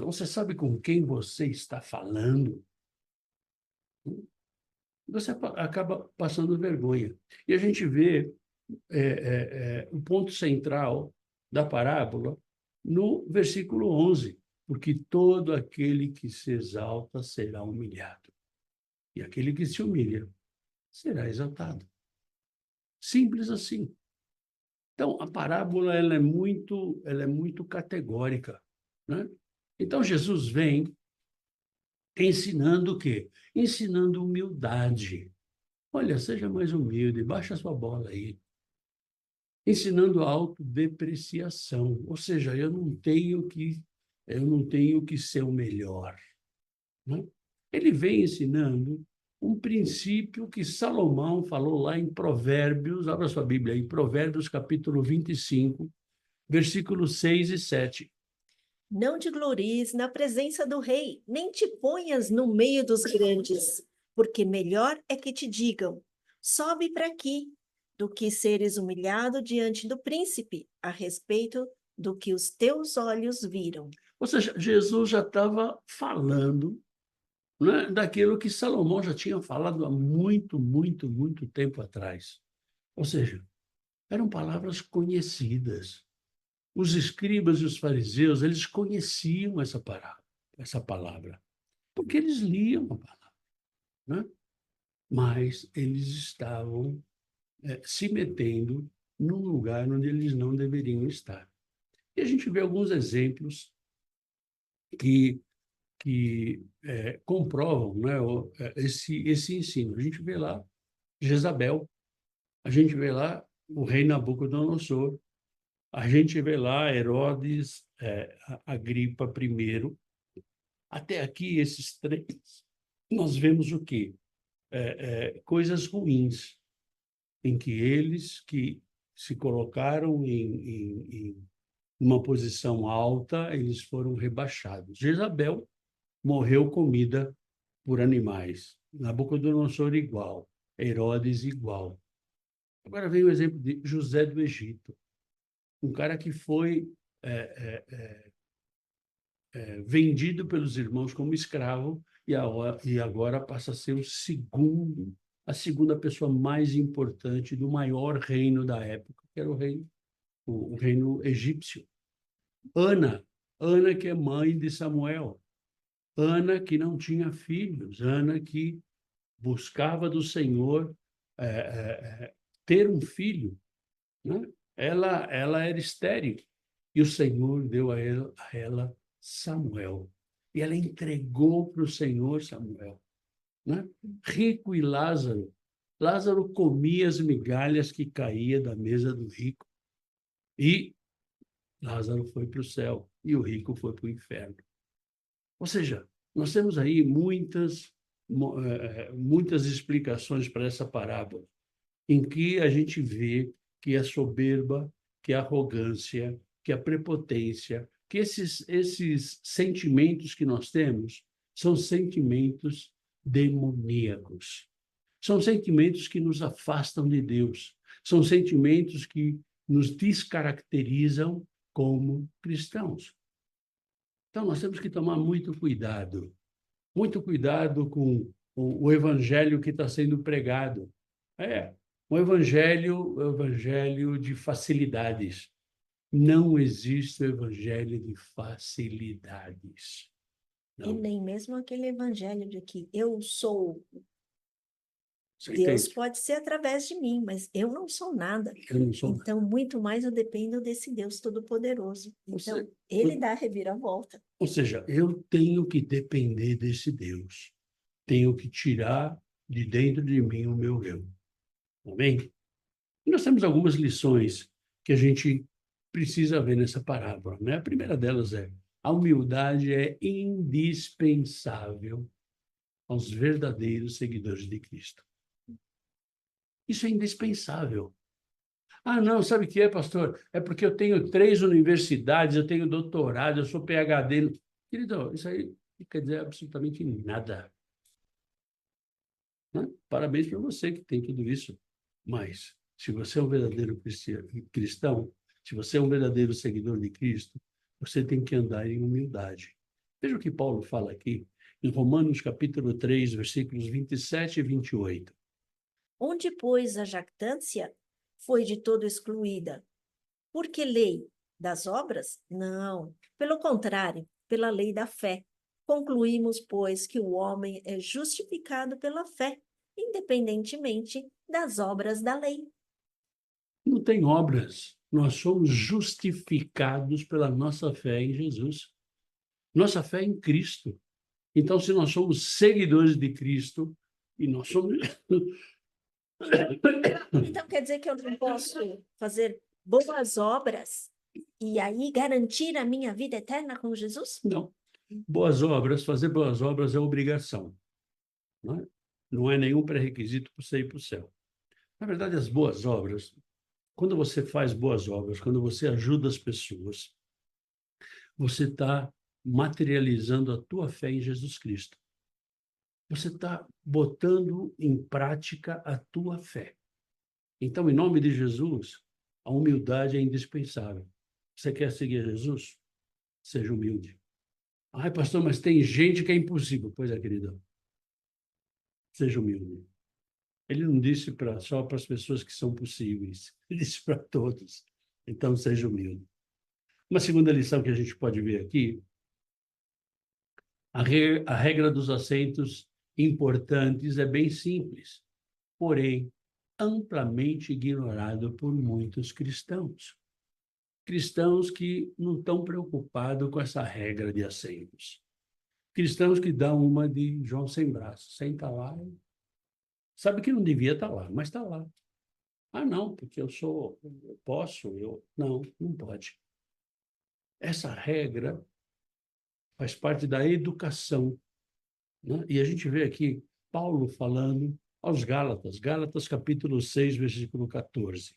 você sabe com quem você está falando? Você acaba passando vergonha. E a gente vê o ponto central da parábola no versículo 11, porque todo aquele que se exalta será humilhado, e aquele que se humilha será exaltado. Simples assim. Então, a parábola ela é muito categórica, né? Então, Jesus vem ensinando o quê? Ensinando humildade. Olha, seja mais humilde, baixa a sua bola aí. Ensinando a autodepreciação, ou seja, eu não tenho que ser o melhor, né? Ele vem ensinando um princípio que Salomão falou lá em Provérbios, abra sua Bíblia, em Provérbios capítulo 25, versículos 6 e 7. Não te glories na presença do rei, nem te ponhas no meio dos grandes, porque melhor é que te digam: sobe para aqui, do que seres humilhado diante do príncipe, a respeito do que os teus olhos viram. Ou seja, Jesus já estava falando, né, daquilo que Salomão já tinha falado há muito, muito, muito tempo atrás. Ou seja, eram palavras conhecidas. Os escribas e os fariseus, eles conheciam essa palavra, porque eles liam a palavra, né? Mas eles estavam se metendo num lugar onde eles não deveriam estar. E a gente vê alguns exemplos que, que comprovam, né, esse ensino. A gente vê lá Jezabel, a gente vê lá o rei Nabucodonosor, a gente vê lá Herodes, Agripa I. Até aqui, esses três, nós vemos o quê? Coisas ruins, em que eles que se colocaram em uma posição alta, eles foram rebaixados. Jezabel morreu comida por animais. Nabucodonosor igual. Herodes igual. Agora vem o exemplo de José do Egito, um cara que foi vendido pelos irmãos como escravo e agora passa a ser a segunda pessoa mais importante do maior reino da época, que era o reino egípcio. Ana, Ana que é mãe de Samuel, Ana que não tinha filhos, Ana que buscava do Senhor é, ter um filho, né? Ela era estéril e o Senhor deu a ela Samuel. E ela entregou para o Senhor Samuel, né? Rico e Lázaro. Lázaro comia as migalhas que caía da mesa do rico. E Lázaro foi para o céu e o rico foi para o inferno. Ou seja, nós temos aí muitas explicações para essa parábola, em que a gente vê que a soberba, que a arrogância, que a prepotência, que esses sentimentos que nós temos são sentimentos demoníacos. São sentimentos que nos afastam de Deus. São sentimentos que nos descaracterizam como cristãos. Então, nós temos que tomar muito cuidado com o evangelho que está sendo pregado. O evangelho de facilidades. Não existe o evangelho de facilidades. E Não. nem mesmo aquele evangelho de que eu sou Você Deus entende? pode ser através de mim, mas eu não sou nada. Eu não sou. Então, muito mais eu dependo desse Deus Todo-Poderoso. Então, Você, ele dá a reviravolta. ou seja, eu tenho que depender desse Deus. Tenho que tirar de dentro de mim o meu eu. Amém? E nós temos algumas lições que a gente precisa ver nessa parábola, né? A primeira delas é: a humildade é indispensável aos verdadeiros seguidores de Cristo. Isso é indispensável. Ah, não, sabe o que é, pastor? É porque eu tenho 3 universidades, eu tenho doutorado, eu sou PhD. Querido, isso aí não quer dizer absolutamente nada, né? Parabéns para você que tem tudo isso. Mas, se você é um verdadeiro cristão, se você é um verdadeiro seguidor de Cristo, você tem que andar em humildade. Veja o que Paulo fala aqui em Romanos capítulo 3, versículos 27 e 28. Onde, pois, a jactância foi de todo excluída? Por que lei? Das obras? Não. Pelo contrário, pela lei da fé. Concluímos, pois, que o homem é justificado pela fé, independentemente das obras da lei. Não tem obras. Nós somos justificados pela nossa fé em Jesus. Nossa fé é em Cristo. Então, se nós somos seguidores de Cristo e nós somos. Então, quer dizer que eu não posso fazer boas obras e aí garantir a minha vida eterna com Jesus? Não. Boas obras, fazer boas obras é obrigação. Não é, não é nenhum pré-requisito para você ir para o céu. Na verdade, as boas obras, quando você faz boas obras, quando você ajuda as pessoas, você está materializando a tua fé em Jesus Cristo. Você está botando em prática a tua fé. Então, em nome de Jesus, a humildade é indispensável. Você quer seguir Jesus? Seja humilde. Ai, pastor, mas tem gente que é impossível. Pois é, querido. Seja humilde. Ele não disse só para as pessoas que são possíveis. Ele disse para todos. Então, seja humilde. Uma segunda lição que a gente pode ver aqui, a regra dos assentos importantes é bem simples, porém amplamente ignorado por muitos cristãos. Cristãos que não estão preocupados com essa regra de assentos. Cristãos que dão uma de João sem braço, senta lá, sabe que não devia estar lá, mas está lá. Ah, não, porque eu posso, não, não pode. Essa regra faz parte da educação, né? E a gente vê aqui Paulo falando aos Gálatas, Gálatas capítulo 6, versículo 14.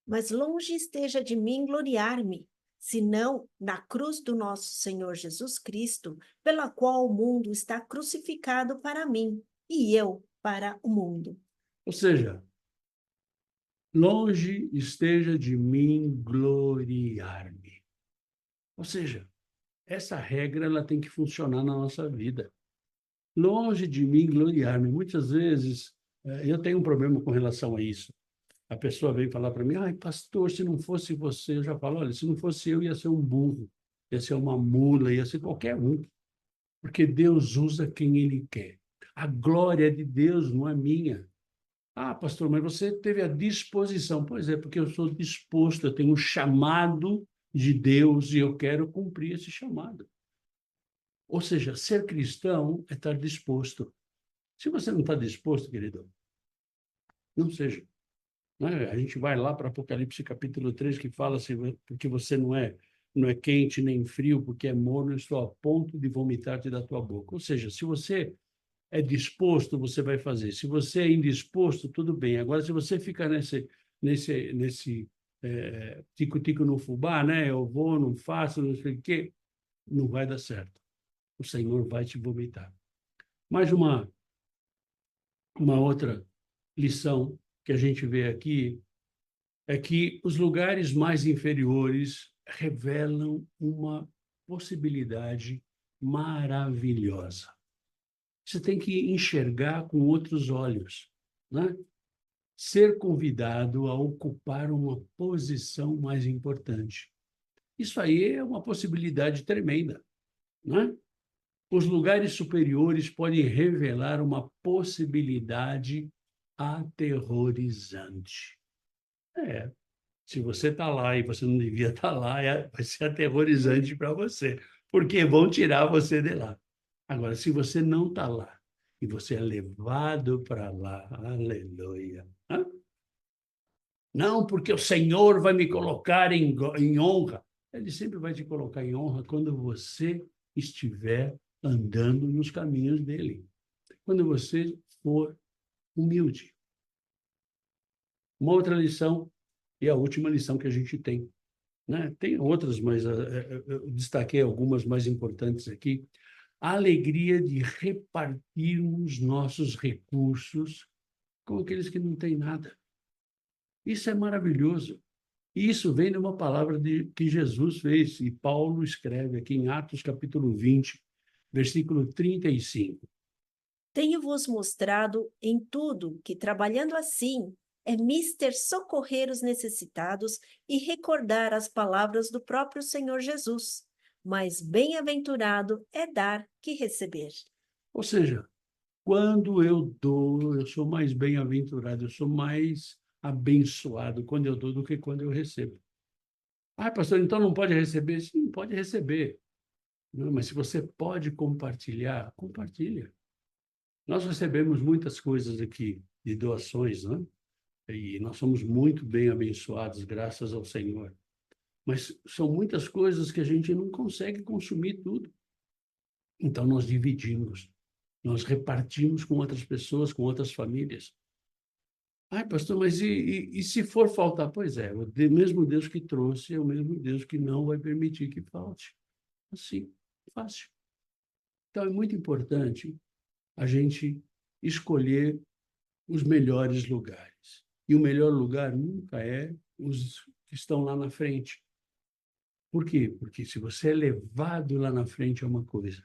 Mas longe esteja de mim gloriar-me, senão na cruz do nosso Senhor Jesus Cristo, pela qual o mundo está crucificado para mim e eu para o mundo. Ou seja, longe esteja de mim gloriar-me. Ou seja, essa regra ela tem que funcionar na nossa vida. Longe de mim gloriar-me. Muitas vezes eu tenho um problema com relação a isso. A pessoa vem falar para mim: ai, pastor, se não fosse você, eu já falo: olha, se não fosse eu, ia ser um burro, ia ser uma mula, ia ser qualquer um, porque Deus usa quem Ele quer. A glória é de Deus, não é minha. Ah, pastor, mas você teve a disposição. Pois é, porque eu sou disposto, eu tenho um chamado de Deus e eu quero cumprir esse chamado. Ou seja, ser cristão é estar disposto. Se você não está disposto, querido, não seja. Né? A gente vai lá para Apocalipse capítulo 3, que fala assim, porque você não é quente nem frio, porque é morno, eu estou a ponto de vomitar-te da tua boca. Ou seja, se você é disposto, você vai fazer. Se você é indisposto, tudo bem. Agora, se você fica nesse tico-tico no fubá, né? Eu vou, não faço, não sei o quê, não vai dar certo. O Senhor vai te vomitar. Mais uma outra lição que a gente vê aqui é que os lugares mais inferiores revelam uma possibilidade maravilhosa. Você tem que enxergar com outros olhos, né? Ser convidado a ocupar uma posição mais importante. Isso aí é uma possibilidade tremenda, né? Os lugares superiores podem revelar uma possibilidade aterrorizante. É, se você está lá e você não devia estar lá, vai ser aterrorizante para você, porque vão tirar você de lá. Agora, se você não está lá e você é levado para lá, aleluia. Hã? Não, porque o Senhor vai me colocar em honra. Ele sempre vai te colocar em honra quando você estiver andando nos caminhos dele. Quando você for humilde. Uma outra lição, e a última lição que a gente tem, né? Tem outras, mas eu destaquei algumas mais importantes aqui. A alegria de repartirmos nossos recursos com aqueles que não têm nada. Isso é maravilhoso. E isso vem de uma palavra que Jesus fez, e Paulo escreve aqui em Atos capítulo 20, versículo 35. Tenho-vos mostrado em tudo que, trabalhando assim, é mister socorrer os necessitados e recordar as palavras do próprio Senhor Jesus. Mas bem-aventurado é dar que receber. Ou seja, quando eu dou, eu sou mais bem-aventurado, eu sou mais abençoado quando eu dou do que quando eu recebo. Ah, pastor, então não pode receber? Sim, pode receber. Não, mas se você pode compartilhar, compartilha. Nós recebemos muitas coisas aqui de doações, né? E nós somos muito bem abençoados, graças ao Senhor. Mas são muitas coisas que a gente não consegue consumir tudo. Então nós dividimos, nós repartimos com outras pessoas, com outras famílias. Ai, pastor, mas e se for faltar? Pois é, mesmo Deus que trouxe é o mesmo Deus que não vai permitir que falte. Assim, fácil. Então é muito importante a gente escolher os melhores lugares. E o melhor lugar nunca é os que estão lá na frente. Por quê? Porque se você é levado lá na frente é uma coisa.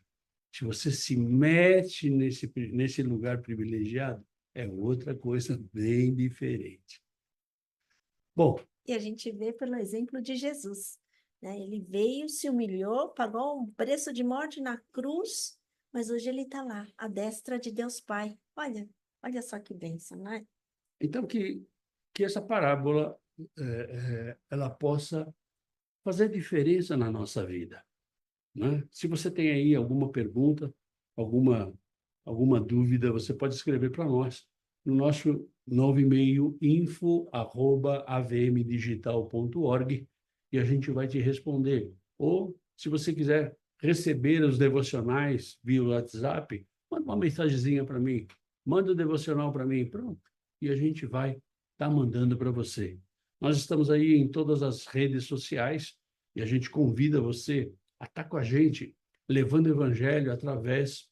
Se você se mete nesse lugar privilegiado, é outra coisa bem diferente. Bom, E a gente vê pelo exemplo de Jesus, né? Ele veio, se humilhou, pagou um preço de morte na cruz, mas hoje ele está lá, à destra de Deus Pai. Olha só que bênção, né? então que essa parábola ela possa fazer diferença na nossa vida, né? Se você tem aí alguma pergunta, alguma alguma dúvida, você pode escrever para nós no nosso novo e-mail info@avmdigital.org e a gente vai te responder. Ou, se você quiser receber os devocionais via WhatsApp, manda uma mensagenzinha para mim, manda o devocional para mim, pronto. E a gente vai estar mandando para você. Nós estamos aí em todas as redes sociais e a gente convida você a estar com a gente, levando o evangelho através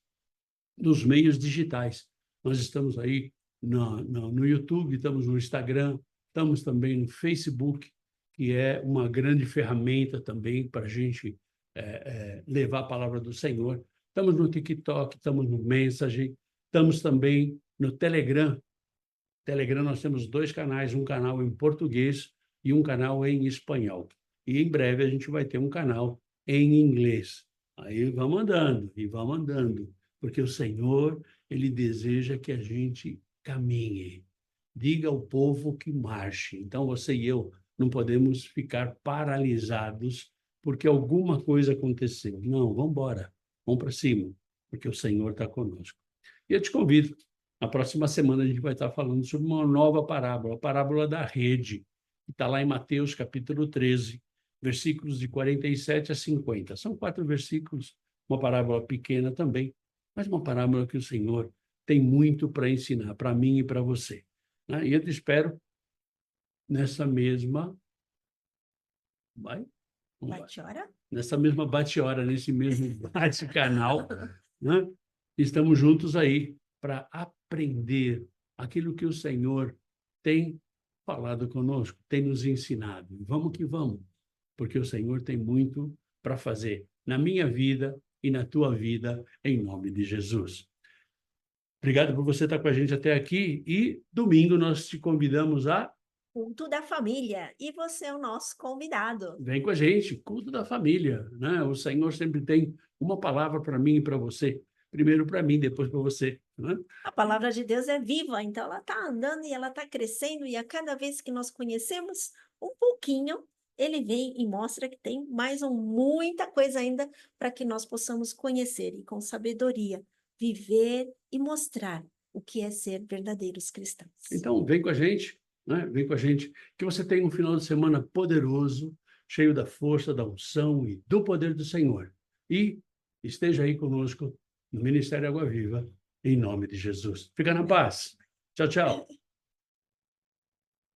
dos meios digitais. Nós estamos aí no YouTube, estamos no Instagram, estamos também no Facebook, que é uma grande ferramenta também para a gente levar a palavra do Senhor. Estamos no TikTok, estamos no Message, estamos também no Telegram. Telegram nós temos dois canais, um canal em português e um canal em espanhol. E em breve a gente vai ter um canal em inglês. Aí vamos andando, e vamos andando, porque o Senhor, ele deseja que a gente caminhe. Diga ao povo que marche. Então você e eu não podemos ficar paralisados porque alguma coisa aconteceu. Não, vamos embora, vamos para cima, porque o Senhor está conosco. E eu te convido. Na próxima semana a gente vai estar falando sobre uma nova parábola, a parábola da rede, que está lá em Mateus capítulo 13, versículos de 47 a 50. São 4 versículos, uma parábola pequena também, mas uma parábola que o Senhor tem muito para ensinar, para mim e para você, né? E eu te espero nessa mesma... Vai? Vamos lá. Bate-hora? Nessa mesma bate-hora, nesse mesmo bate-canal, né? Estamos juntos aí para aprender aquilo que o Senhor tem falado conosco, tem nos ensinado. Vamos que vamos, porque o Senhor tem muito para fazer na minha vida e na tua vida, em nome de Jesus. Obrigado por você estar com a gente até aqui e domingo nós te convidamos a... Culto da família. E você é o nosso convidado. Vem com a gente, culto da família, né? O Senhor sempre tem uma palavra para mim e para você. Primeiro para mim, depois para você. né? A palavra de Deus é viva, então ela está andando e ela está crescendo, e a cada vez que nós conhecemos um pouquinho, ele vem e mostra que tem muita coisa ainda para que nós possamos conhecer e com sabedoria viver e mostrar o que é ser verdadeiros cristãos. Então, vem com a gente, né? Vem com a gente, que você tenha um final de semana poderoso, cheio da força, da unção e do poder do Senhor. E esteja aí conosco no Ministério Água Viva, em nome de Jesus. Fica na paz. Tchau, tchau.